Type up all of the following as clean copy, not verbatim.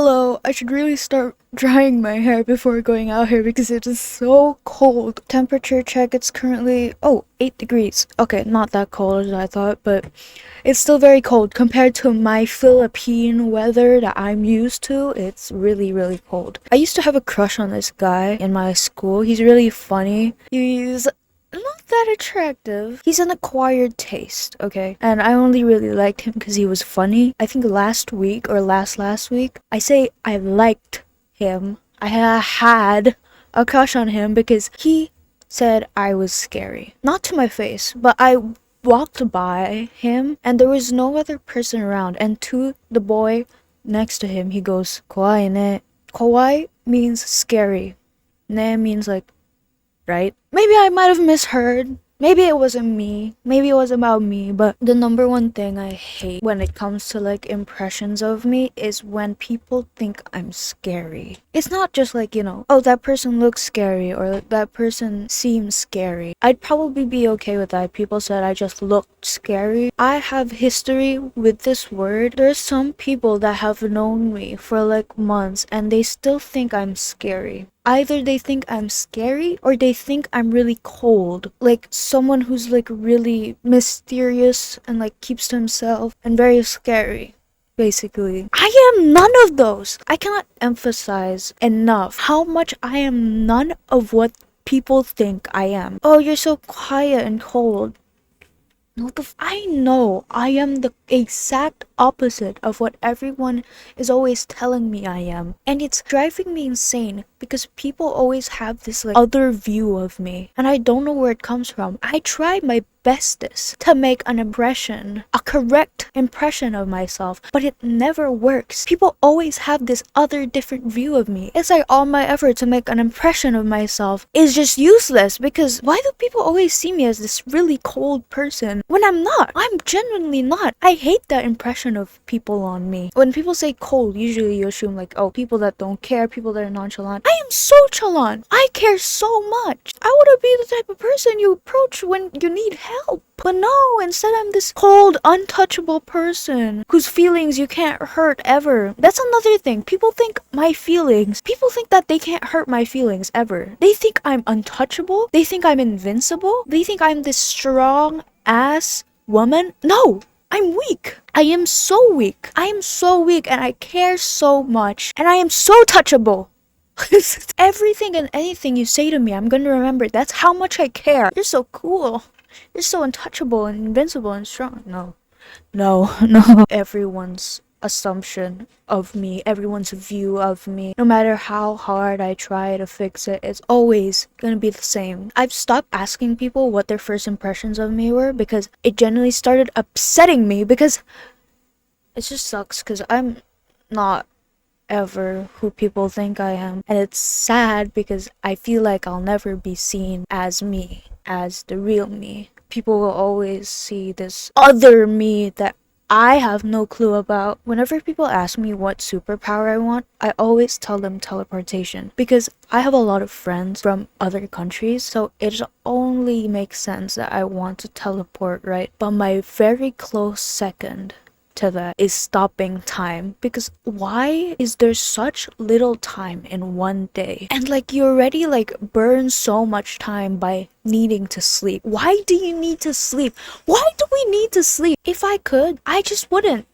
Hello, I should really start drying my hair before going out here because it is so cold. Temperature check, it's currently, 8 degrees. Okay, not that cold as I thought, but it's still very cold compared to my Philippine weather that I'm used to. It's really, really cold. I used to have a crush on this guy in my school. He's really funny. He's not that attractive. He's an acquired taste, okay? And I only really liked him because he was funny. I think last week or last week, I say I liked him. I had a crush on him because he said I was scary. Not to my face, but I walked by him and there was no other person around. And to the boy next to him, he goes, "Kawaii ne." Kawaii means scary. Ne means like, right? Maybe I might have misheard. Maybe it wasn't me. Maybe it was about me. But the number one thing I hate when it comes to like impressions of me is when people think I'm scary. It's not just like, oh, that person looks scary or that person seems scary. I'd probably be okay with that. People said I just looked scary. I have history with this word. There's some people that have known me for like months and they still think I'm scary. Either they think I'm scary or they think I'm really cold. Like someone who's like really mysterious and like keeps to himself and very scary. Basically, I am none of those. I cannot emphasize enough how much I am none of what people think I am. Oh, you're so quiet and cold. I know I am the exact opposite of what everyone is always telling me I am. And it's driving me insane because people always have this like other view of me. And I don't know where it comes from. I try my bestest to make an impression, a correct impression of myself, but it never works. People always have this other different view of me. It's like all my effort to make an impression of myself is just useless because why do people always see me as this really cold person when I'm not? I'm genuinely not. I hate that impression of people on me. When people say cold, usually you assume like, oh, people that don't care, people that are nonchalant. I am so chalant. I care so much. I want to be the type of person you approach when you need help. But no, instead I'm this cold, untouchable person whose feelings you can't hurt ever. That's another thing. People think that they can't hurt my feelings ever. They think I'm untouchable. They think I'm invincible. They think I'm this strong ass woman. No, I'm weak. I am so weak. I am so weak and I care so much. And I am so touchable. Everything and anything you say to me, I'm gonna remember. That's how much I care. You're so cool. You're so untouchable and invincible and strong. No. Everyone's assumption of me, everyone's view of me, no matter how hard I try to fix it, it's always gonna be the same. I've stopped asking people what their first impressions of me were because it generally started upsetting me because it just sucks because I'm not ever who people think I am. And it's sad because I feel like I'll never be seen as me, as the real me. People will always see this other me that I have no clue about. Whenever people ask me what superpower I want, I always tell them teleportation because I have a lot of friends from other countries, so it only makes sense that I want to teleport, right? But my very close second to that is stopping time because why is there such little time in one day? And like you already like burn so much time by needing to sleep. Why do you need to sleep? Why do we need to sleep? If I could, I just wouldn't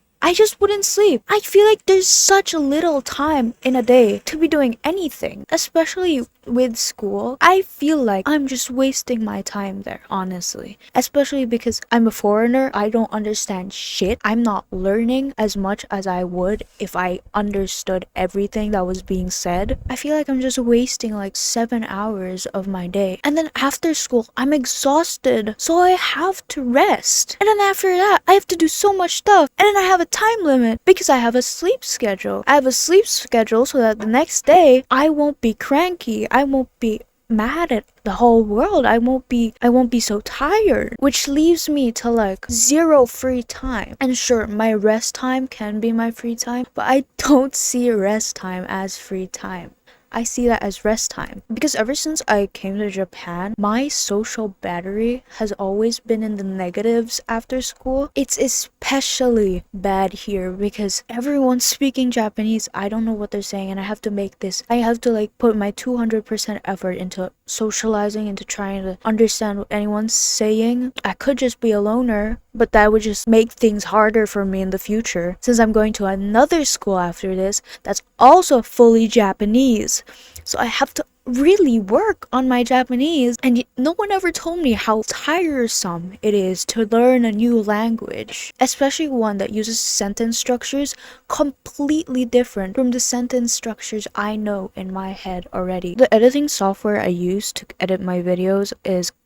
sleep. I feel like there's such little time in a day to be doing anything, especially with school. I feel like I'm just wasting my time there, honestly. Especially because I'm a foreigner, I don't understand shit. I'm not learning as much as I would if I understood everything that was being said. I feel like I'm just wasting like 7 hours of my day. And then after school, I'm exhausted, so I have to rest. And then after that, I have to do so much stuff. And then I have a time limit because I have a sleep schedule. I have a sleep schedule so that the next day I won't be cranky. I won't be mad at the whole world. I won't be so tired, which leaves me to like zero free time. And sure, my rest time can be my free time, but I don't see rest time as free time. I see that as rest time. Because ever since I came to Japan, my social battery has always been in the negatives after school. It's especially bad here because everyone's speaking Japanese. I don't know what they're saying, and I have to like put my 200% effort into socializing, into trying to understand what anyone's saying. I could just be a loner, but that would just make things harder for me in the future since I'm going to another school after this that's also fully Japanese. So I have to really work on my Japanese, and no one ever told me how tiresome it is to learn a new language, especially one that uses sentence structures completely different from the sentence structures I know in my head already. The editing software I use to edit my videos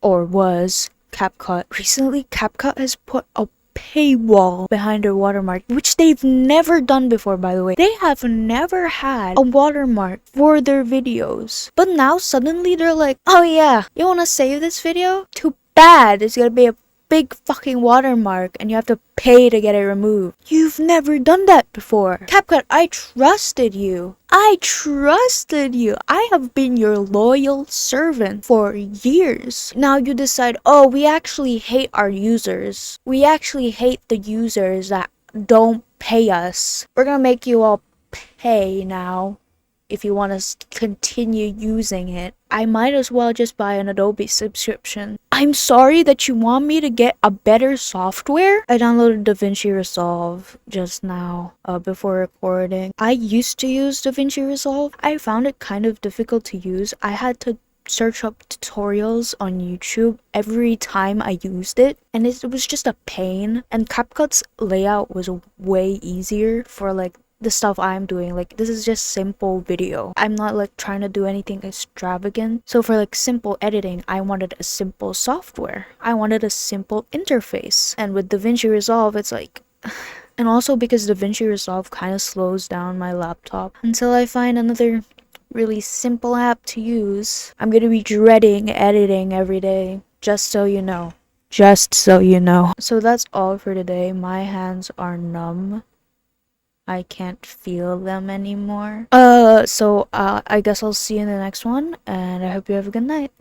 was CapCut. Recently, CapCut has put a paywall behind their watermark, which they've never done before, by the way. They have never had a watermark for their videos. But now suddenly they're like, oh yeah, you wanna save this video? Too bad, it's gonna be a big fucking watermark and you have to pay to get it removed. You've never done that before. CapCut, I trusted you. I have been your loyal servant for years. Now you decide, oh, we actually hate our users. We actually hate the users that don't pay us. We're gonna make you all pay now if you want to continue using it. I might as well just buy an Adobe subscription. I'm sorry that you want me to get a better software. I downloaded DaVinci Resolve just now before recording. I used to use DaVinci Resolve. I found it kind of difficult to use. I had to search up tutorials on YouTube every time I used it, and it was just a pain. And CapCut's layout was way easier for like the stuff I'm doing. Like, this is just simple video. I'm not like trying to do anything extravagant. So for like simple editing, I wanted a simple software. I wanted a simple interface. And with DaVinci Resolve, it's like and also because DaVinci Resolve kind of slows down my laptop until I find another really simple app to use. I'm gonna be dreading editing every day, just so you know. So that's all for today. My hands are numb. I can't feel them anymore. I guess I'll see you in the next one, and I hope you have a good night.